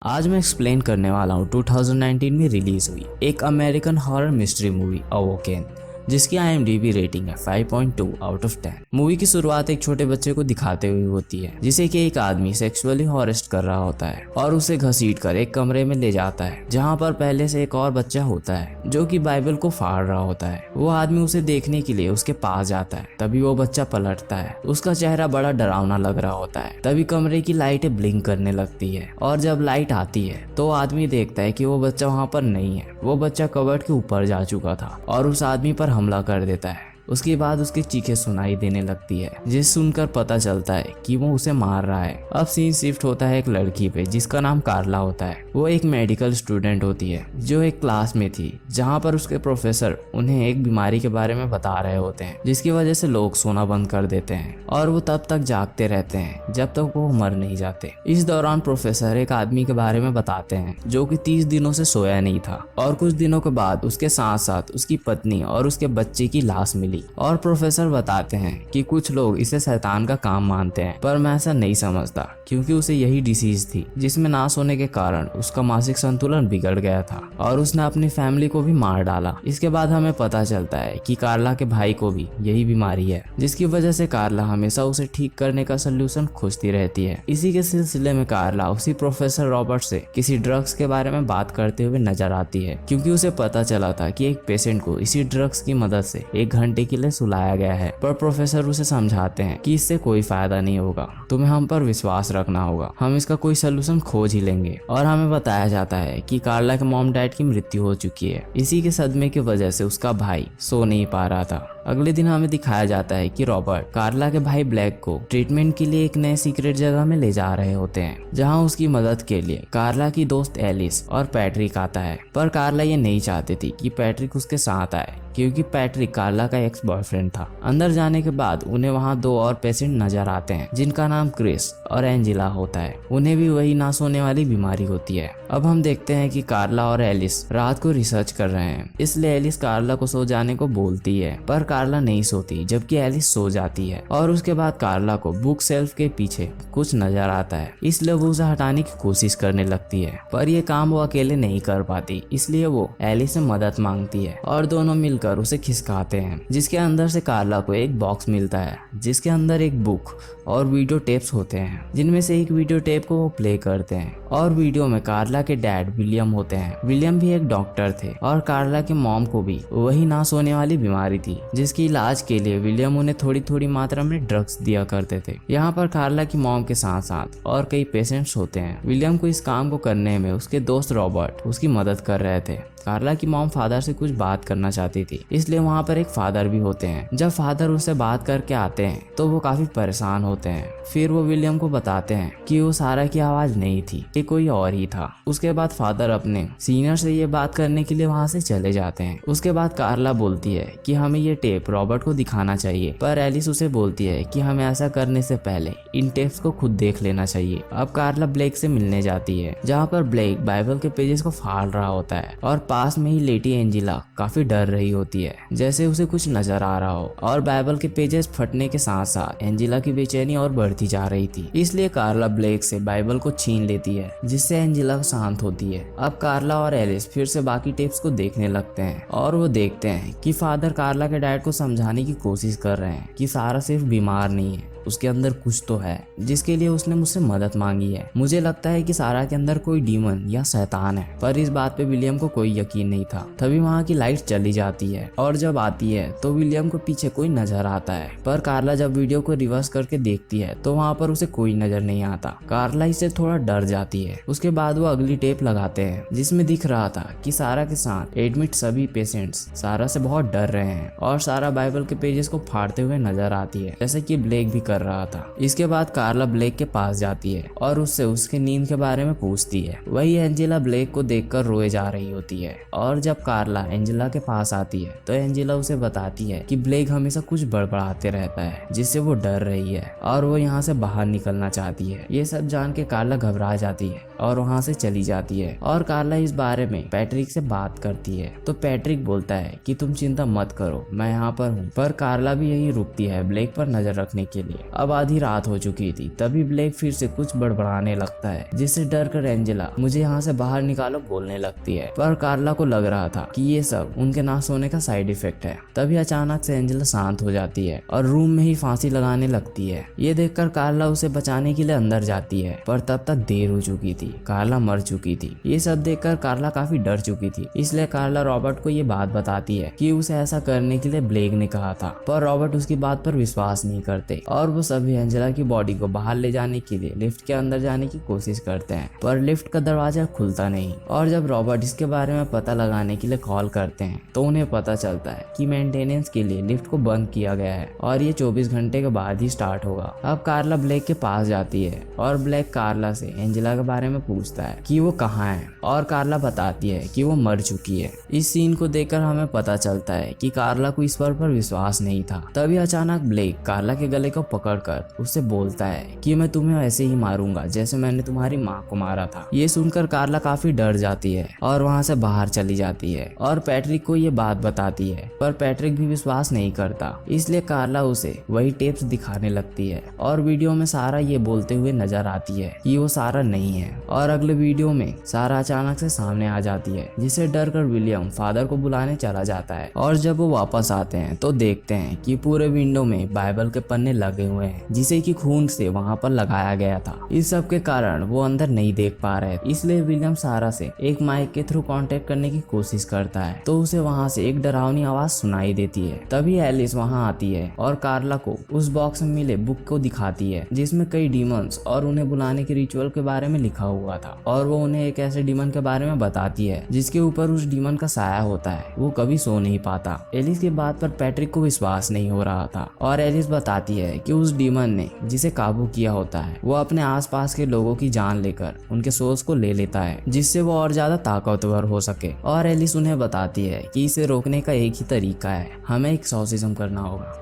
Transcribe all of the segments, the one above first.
आज मैं एक्सप्लेन करने वाला हूँ 2019 में रिलीज हुई एक अमेरिकन हॉरर मिस्ट्री मूवी अवोकेन, जिसकी IMDb रेटिंग है 5.2 आउट ऑफ 10। मूवी की शुरुआत एक छोटे बच्चे को दिखाते हुए होती है जिसे कि एक आदमी सेक्सुअली हॉरेस्ट कर रहा होता है और उसे घसीट कर एक कमरे में ले जाता है जहाँ पर पहले से एक और बच्चा होता है जो कि बाइबल को फाड़ रहा होता है। वो आदमी उसे देखने के लिए उसके पास जाता है, तभी वो बच्चा पलटता है। उसका चेहरा बड़ा डरावना लग रहा होता है। तभी कमरे की लाइटें ब्लिंक करने लगती है और जब लाइट आती है तो आदमी देखता है कि वो बच्चा वहाँ पर नहीं है। वो बच्चा कबर्ड के ऊपर जा चुका था और उस आदमी पर हमला कर देता है। उसके बाद उसकी चीखें सुनाई देने लगती है जिस सुनकर पता चलता है कि वो उसे मार रहा है। अब सीन शिफ्ट होता है एक लड़की पे जिसका नाम कार्ला होता है। वो एक मेडिकल स्टूडेंट होती है जो एक क्लास में थी जहाँ पर उसके प्रोफेसर उन्हें एक बीमारी के बारे में बता रहे होते हैं जिसकी वजह से लोग सोना बंद कर देते हैं और वो तब तक जागते रहते हैं जब तक वो मर नहीं जाते। इस दौरान प्रोफेसर एक आदमी के बारे में बताते हैं जो कि 30 दिनों से सोया नहीं था और कुछ दिनों के बाद उसके साथ साथ उसकी पत्नी और उसके बच्चे की लाश मिली। और प्रोफेसर बताते हैं कि कुछ लोग इसे शैतान का काम मानते हैं, पर मैं ऐसा नहीं समझता क्योंकि उसे यही डिसीज थी जिसमें ना सोने के कारण उसका मानसिक संतुलन बिगड़ गया था और उसने अपनी फैमिली को भी मार डाला। इसके बाद हमें पता चलता है कि कार्ला के भाई को भी यही बीमारी है जिसकी वजह से कार्ला हमेशा उसे ठीक करने का सोल्यूशन खोजती रहती है। इसी के सिलसिले में कार्ला उसी प्रोफेसर रॉबर्ट से किसी ड्रग्स के बारे में बात करते हुए नजर आती है क्योंकि उसे पता चला था कि एक पेशेंट को इसी ड्रग्स की मदद से 1 घंटे के लिए सुलाया गया है। पर प्रोफेसर उसे समझाते हैं कि इससे कोई फायदा नहीं होगा, तुम्हें हम पर विश्वास रखना होगा, हम इसका कोई सोल्यूशन खोज ही लेंगे। और हमें बताया जाता है कि कार्ला के मॉम डैड की मृत्यु हो चुकी है। इसी के सदमे की वजह से उसका भाई सो नहीं पा रहा था। अगले दिन हमें दिखाया जाता है कि रॉबर्ट कार्ला के भाई ब्लैक को ट्रीटमेंट के लिए एक नए सीक्रेट जगह में ले जा रहे होते हैं जहां उसकी मदद के लिए कार्ला की दोस्त एलिस और पैट्रिक आता है। पर कार्ला ये नहीं चाहती थी कि पैट्रिक उसके साथ आए क्योंकि पैट्रिक कार्ला का एक्स बॉयफ्रेंड था। अंदर जाने के बाद उन्हें वहां 2 और पेशेंट नजर आते हैं जिनका नाम क्रिस और एंजिला होता है। उन्हें भी वही ना सोने वाली बीमारी होती है। अब हम देखते हैं कि कार्ला और एलिस रात को रिसर्च कर रहे हैं, इसलिए एलिस कार्ला को सो जाने को बोलती है पर कार्ला नहीं सोती जबकि एलिस सो जाती है। और उसके बाद कार्ला को बुक शेल्फ के पीछे कुछ नजर आता है, इसलिए वो उसे हटाने की कोशिश करने लगती है। पर ये काम वो अकेले नहीं कर पाती, इसलिए वो एलिस से मदद मांगती है और दोनों मिलकर उसे खिसकाते हैं जिसके अंदर से कार्ला को एक बॉक्स मिलता है जिसके अंदर एक बुक और वीडियो टेप्स होते हैं जिनमें से एक वीडियो टेप को वो प्ले करते हैं और वीडियो में कार्ला के डैड विलियम होते हैं। विलियम भी एक डॉक्टर थे और कार्ला के मॉम को भी वही ना सोने वाली बीमारी थी जिसके इलाज के लिए विलियम उन्हें थोड़ी थोड़ी मात्रा में ड्रग्स दिया करते थे। यहाँ पर कार्ला की मॉम के साथ साथ और कई पेशेंट्स होते हैं। विलियम को इस काम को करने में उसके दोस्त रॉबर्ट उसकी मदद कर रहे थे। कार्ला की मॉम फादर से कुछ बात करना चाहती थी, इसलिए वहाँ पर एक फादर भी होते हैं। जब फादर उससे बात करके आते हैं तो वो काफी परेशान होते हैं। फिर वो विलियम को बताते हैं कि वो सारा की आवाज नहीं थी, ये कोई और ही था। उसके बाद फादर अपने सीनियर से ये बात करने के लिए वहाँ से चले जाते हैं। उसके बाद कार्ला बोलती है कि हमें ये टेप रॉबर्ट को दिखाना चाहिए, पर एलिस उसे बोलती है कि हमें ऐसा करने से पहले इन टेप्स को खुद देख लेना चाहिए। अब कार्ला ब्लेक से मिलने जाती है जहाँ पर ब्लेक बाइबल के पेजेस को फाड़ रहा होता है और पास में ही लेटी एंजिला काफी डर रही होती है जैसे उसे कुछ नजर आ रहा हो। और बाइबल के पेजेस फटने के साथ साथ एंजिला की बेचैनी और बढ़ती जा रही थी, इसलिए कार्ला ब्लेक से बाइबल को छीन लेती है जिससे एंजिला शांत होती है। अब कार्ला और एलिस फिर से बाकी टेप्स को देखने लगते हैं और वो देखते हैं कि फादर कार्ला के डैड को समझाने की कोशिश कर रहे हैं कि सारा सिर्फ बीमार नहीं है, उसके अंदर कुछ तो है जिसके लिए उसने मुझसे मदद मांगी है। मुझे लगता है कि सारा के अंदर कोई डीमन या शैतान है, पर इस बात पे विलियम को कोई यकीन नहीं था। तभी वहाँ की लाइट चली जाती है और जब आती है तो विलियम को पीछे कोई नजर आता है। पर कार्ला जब वीडियो को रिवर्स करके देखती है तो वहाँ पर उसे कोई नजर नहीं आता। कार्ला इससे थोड़ा डर जाती है। उसके बाद वो अगली टेप लगाते हैं जिसमें दिख रहा था कि सारा के साथ एडमिट सभी पेशेंट्स सारा से बहुत डर रहे हैं और सारा बाइबल के पेजेस को फाड़ते हुए नजर आती है जैसे कि ब्लेक भी कर रहा था। इसके बाद कार्ला ब्लेक के पास जाती है और उससे उसके नींद के बारे में पूछती है। वही एंजिला ब्लेक को देखकर रोए जा रही होती है और जब कार्ला एंजिला के पास आती है तो एंजिला उसे बताती है कि ब्लेक हमेशा कुछ बड़बड़ाते रहता है जिससे वो डर रही है और वो यहाँ से बाहर निकलना चाहती है। ये सब जान के कार्ला घबरा जाती है और वहाँ से चली जाती है। और कार्ला इस बारे में पैट्रिक से बात करती है तो पैट्रिक बोलता है कि तुम चिंता मत करो, मैं यहाँ पर हूँ। पर कार्ला भी यही रुकती है ब्लेक पर नजर रखने के लिए। अब आधी रात हो चुकी थी, तभी ब्लेक फिर से कुछ बड़बड़ाने लगता है, जिससे डर कर एंजेला मुझे यहाँ से बाहर निकालो बोलने लगती है। पर कार्ला को लग रहा था कि ये सब उनके ना सोने का साइड इफेक्ट है। तभी अचानक से एंजेला शांत हो जाती है और रूम में ही फांसी लगाने लगती है। ये देखकर कार्ला उसे बचाने के लिए अंदर जाती है, पर तब तक देर हो चुकी थी, कार्ला मर चुकी थी। ये सब देखकर कार्ला काफी डर चुकी थी, इसलिए कार्ला रॉबर्ट को ये बात बताती है कि उसे ऐसा करने के लिए ब्लेक ने कहा था। पर रॉबर्ट उसकी बात पर विश्वास नहीं करते और वो सभी एंजेला की बॉडी को बाहर ले जाने के लिए लिफ्ट के अंदर जाने की कोशिश करते हैं, पर लिफ्ट का दरवाजा खुलता नहीं। और जब रॉबर्ट इसके बारे में पता लगाने के लिए कॉल करते हैं तो उन्हें पता चलता है कि मेंटेनेंस के लिए लिफ्ट को बंद किया गया है और ये 24 घंटे के बाद ही स्टार्ट होगा। अब कार्ला ब्लेक के पास जाती है और ब्लेक कार्ला से एंजेला के बारे में पूछता है कि वो कहाँ है, और कार्ला बताती है कि वो मर चुकी है। इस सीन को देखकर हमें पता चलता है कि कार्ला को इस पर विश्वास नहीं था। तभी अचानक ब्लेक कार्ला के गले को पकड़कर उससे बोलता है कि मैं तुम्हें ऐसे ही मारूंगा जैसे मैंने तुम्हारी माँ को मारा था। ये सुनकर कार्ला काफी डर जाती है और वहाँ से बाहर चली जाती है और पैट्रिक को ये बात बताती है, पर पैट्रिक भी विश्वास नहीं करता, इसलिए कार्ला उसे वही टेप्स दिखाने लगती है और वीडियो में सारा ये बोलते हुए नजर आती है कि वो सारा नहीं है। और अगले वीडियो में सारा अचानक से सामने आ जाती है, जिसे डर कर विलियम फादर को बुलाने चला जाता है। और जब वो वापस आते हैं तो देखते हैं कि पूरे विंडो में बाइबल के पन्ने लगे हुए हैं, जिसे कि खून से वहाँ पर लगाया गया था। इस सब के कारण वो अंदर नहीं देख पा रहे, इसलिए विलियम सारा से एक माइक के थ्रू कांटेक्ट करने की कोशिश करता है तो उसे वहाँ से एक डरावनी आवाज सुनाई देती है। तभी एलिस वहाँ आती है और कार्ला को उस बॉक्स में मिले बुक को दिखाती है, जिसमें कई डीमंस और उन्हें बुलाने के रिचुअल के बारे में लिखा हुआ था। और वो उन्हें एक ऐसे डीमन के बारे में बताती है जिसके ऊपर उस डीमन का साया होता है, वो कभी सो नहीं पाता। एलिस की बात पर पैट्रिक को विश्वास नहीं हो रहा था और एलिस बताती है कि उस डीमन ने जिसे काबू किया होता है वो अपने आसपास के लोगों की जान लेकर उनके सोल्स को ले लेता है, जिससे वो और ज्यादा ताकतवर हो सके। और एलिस उन्हें बताती है कि इसे रोकने का एक ही तरीका है, हमें एक्सॉर्सिज्म करना होगा,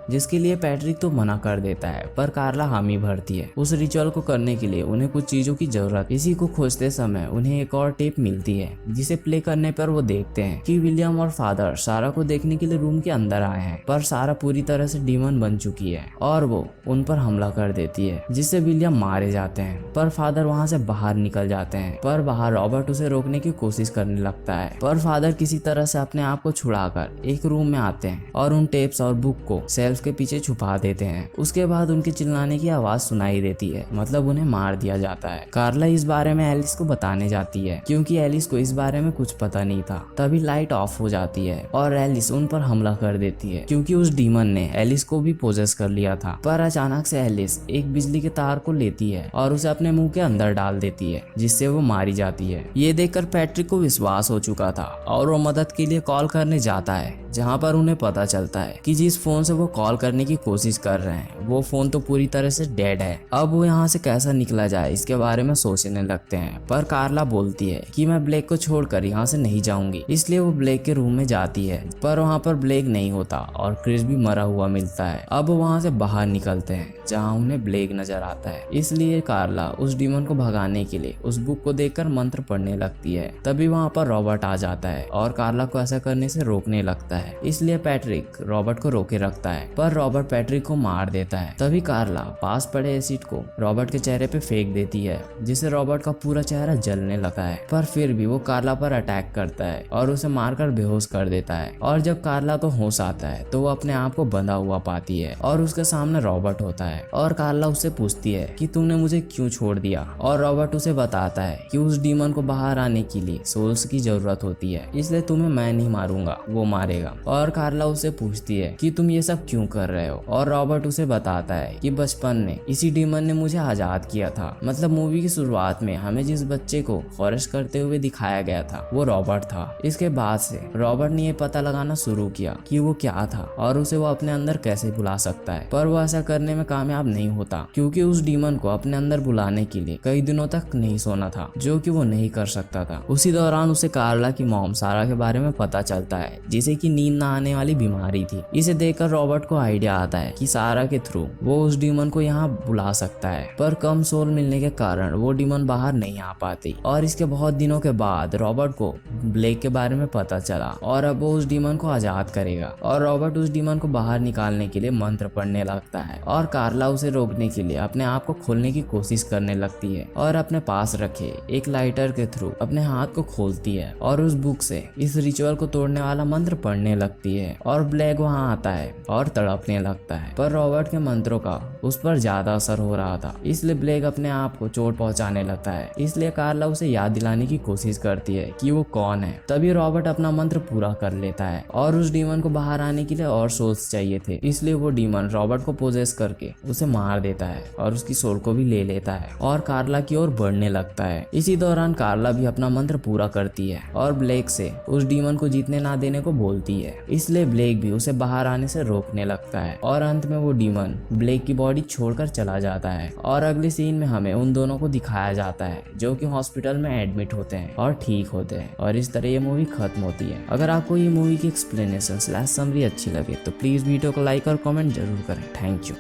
जिसके लिए पैट्रिक तो मना कर देता है, पर कार्ला हामी भरती है। उस रिचुअल को करने के लिए उन्हें कुछ चीजों की जरूरत। इसी को खोजते समय उन्हें एक और टेप मिलती है, जिसे प्ले करने पर वो देखते हैं कि विलियम और फादर सारा को देखने के लिए रूम के अंदर आए हैं, पर सारा पूरी तरह से डीमन बन चुकी है और वो उन पर हमला कर देती है, जिससे विलियम मारे जाते हैं। पर फादर वहाँ से बाहर निकल जाते हैं, पर बाहर रॉबर्ट उसे रोकने की कोशिश करने लगता है, पर फादर किसी तरह से अपने आप को छुड़ाकर एक रूम में आते हैं और उन टेप्स और बुक को सेल्फ के पीछे छुपा देते हैं। उसके बाद उनके चिल्लाने की आवाज सुनाई देती है, मतलब उन्हें मार दिया जाता है। कार्ला इस बारे में एलिस को बताने जाती है, क्योंकि एलिस को इस बारे में कुछ पता नहीं था। तभी लाइट ऑफ हो जाती है और एलिस उन पर हमला कर देती है, क्योंकि उस डीमन ने एलिस को भी पोजेस कर लिया था। पर अचानक से एलिस एक बिजली के तार को लेती है और उसे अपने मुंह के अंदर डाल देती है, जिससे वो मारी जाती है। ये देखकर पैट्रिक को विश्वास हो चुका था और वो मदद के लिए कॉल करने जाता है, जहाँ पर उन्हें पता चलता है कि जिस फोन से वो कॉल करने की कोशिश कर रहे हैं वो फोन तो पूरी तरह से डेड है। अब वो यहाँ से कैसे निकला जाए इसके बारे में सोचने लगते हैं, पर कार्ला बोलती है कि मैं ब्लेक को छोड़कर यहाँ से नहीं जाऊंगी, इसलिए वो ब्लेक के रूम में जाती है। पर वहाँ पर ब्लेक नहीं होता और क्रिस भी मरा हुआ मिलता है। अब वो वहाँ से बाहर निकलते हैं, जहाँ उन्हें ब्लेक नजर आता है, इसलिए कार्ला उस डीमन को भगाने के लिए उस बुक को देखकर मंत्र पढ़ने लगती है। तभी वहाँ पर रॉबर्ट आ जाता है और कार्ला को ऐसा करने से रोकने लगता है, इसलिए पैट्रिक रॉबर्ट को रोके रखता है, पर रॉबर्ट पैट्रिक को मार देता है। तभी कार्ला पास पड़े एसिड को रॉबर्ट के चेहरे पे फेंक देती है, जिससे रॉबर्ट का पूरा चेहरा जलने लगा है। पर फिर भी वो कार्ला पर अटैक करता है और उसे मारकर बेहोश कर देता है। और जब कार्ला को होश आता है तो वो अपने आप को बंधा हुआ पाती है और उसके सामने रॉबर्ट होता है और कार्ला उससे पूछती है कि तुमने मुझे क्यों छोड़ दिया। और रॉबर्ट उसे बताता है कि उस डीमन को बाहर आने के लिए सोल्स की जरूरत होती है, इसलिए तुम्हें मैं नहीं मारूंगा, वो मारेगा। और कार्ला उससे पूछती है कि तुम ये सब क्यों कर रहे हो, और रॉबर्ट उसे बताता है कि बचपन में इसी डीमन ने मुझे आजाद किया था। मतलब मूवी की शुरुआत में हमें जिस बच्चे को फॉरेस्ट करते हुए दिखाया गया था वो रॉबर्ट था। इसके बाद से रॉबर्ट ने ये पता लगाना शुरू किया कि वो क्या था और उसे वो अपने अंदर कैसे बुला सकता है, पर वो ऐसा करने में कामयाब नहीं होता, क्योंकि उस डीमन को अपने अंदर बुलाने के लिए कई दिनों तक नहीं सोना था, जो कि वो नहीं कर सकता था। उसी दौरान उसे कार्ला की मॉम सारा के बारे में पता चलता है, जिसे कि नींद न आने वाली बीमारी थी। इसे देखकर रॉबर्ट को आइडिया आता है कि सारा के थ्रू वो उस डीमन को यहाँ बुला सकता है, पर कम सोल मिलने के कारण वो डीमन बाहर नहीं आ पाती। और इसके बहुत दिनों के बाद रॉबर्ट को ब्लेक के बारे में पता चला और अब वो उस डीमन को आजाद करेगा। और रॉबर्ट उस डीमन को बाहर निकालने के लिए मंत्र पढ़ने लगता है और कार्ला उसे रोकने के लिए अपने आप को खोलने की कोशिश करने लगती है और अपने पास रखे एक लाइटर के थ्रू अपने हाथ को खोलती है और उस बुक से इस रिचुअल को तोड़ने वाला मंत्र पढ़ने लगती है। और ब्लैक वहां आता है और तड़पने लगता है, पर रॉबर्ट के मंत्रों का उस पर ज्यादा असर हो रहा था, इसलिए ब्लैक अपने आप को चोट पहुंचाने लगता है। इसलिए कार्ला उसे याद दिलाने की कोशिश करती है कि वो कौन है। तभी रॉबर्ट अपना मंत्र पूरा कर लेता है और उस डीमन को बाहर आने के लिए और सोल्स चाहिए थे, इसलिए वो डीमन रॉबर्ट को पोजेस करके उसे मार देता है और उसकी सोल को भी ले लेता है और कार्ला की ओर बढ़ने लगता है। इसी दौरान कार्ला भी अपना मंत्र पूरा करती है और ब्लेक से उस डीमन को जीतने ना देने को बोलती है, इसलिए ब्लेक भी उसे बाहर आने से रोकने लगता है और अंत में वो डीमन ब्लेक की बॉडी छोड़कर चला जाता है। और अगले सीन में हमें उन दोनों को दिखाया जाता है जो कि हॉस्पिटल में एडमिट होते हैं और ठीक होते हैं और इस तरह ये मूवी खत्म होती है। अगर आपको ये मूवी की एक्सप्लेनेशन / समरी अच्छी लगे तो प्लीज वीडियो को लाइक और कमेंट जरूर करें। Thank you.